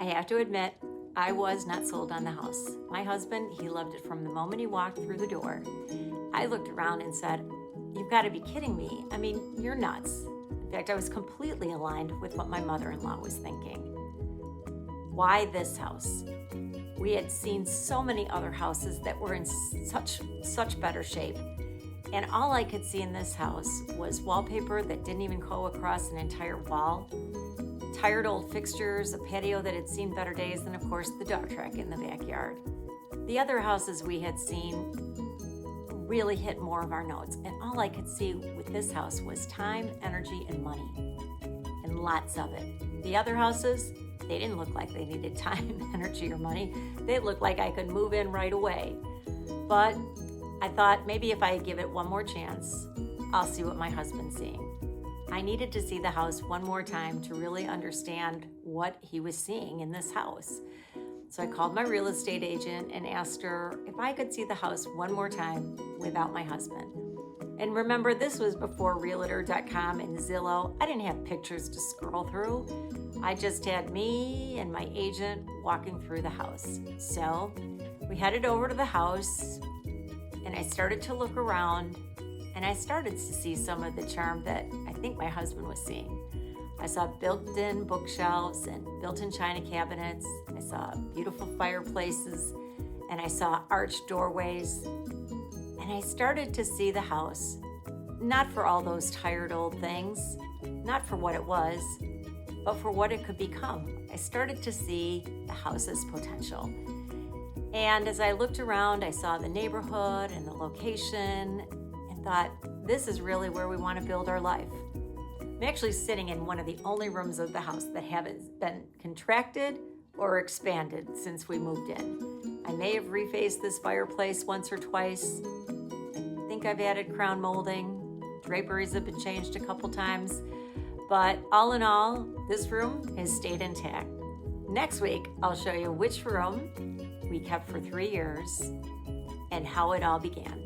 I have to admit, I was not sold on the house. My husband, he loved it from the moment he walked through the door. I looked around and said, "You've got to be kidding me. I mean, you're nuts." In fact, I was completely aligned with what my mother-in-law was thinking. Why this house? We had seen so many other houses that were in such better shape. And all I could see in this house was wallpaper that didn't even go across an entire wall, tired old fixtures, a patio that had seen better days, and of course the dog track in the backyard. The other houses we had seen really hit more of our notes, and all I could see with this house was time, energy, and money, and lots of it. The other houses, they didn't look like they needed time, energy, or money. They looked like I could move in right away. But I thought maybe if I give it one more chance, I'll see what my husband's seeing. I needed to see the house one more time to really understand what he was seeing in this house. So I called my real estate agent and asked her if I could see the house one more time without my husband. And remember, this was before Realtor.com and Zillow. I didn't have pictures to scroll through. I just had me and my agent walking through the house. So we headed over to the house and I started to look around and I started to see some of the charm that I think my husband was seeing. I saw built-in bookshelves and built-in china cabinets. I saw beautiful fireplaces and I saw arched doorways. And I started to see the house, not for all those tired old things, not for what it was, but for what it could become. I started to see the house's potential. And as I looked around, I saw the neighborhood and the location and thought, this is really where we want to build our life. I'm actually sitting in one of the only rooms of the house that haven't been contracted or expanded since we moved in. I may have refaced this fireplace once or twice. I think I've added crown molding. Draperies have been changed a couple times. But all in all, this room has stayed intact. Next week, I'll show you which room we kept for 3 years and how it all began.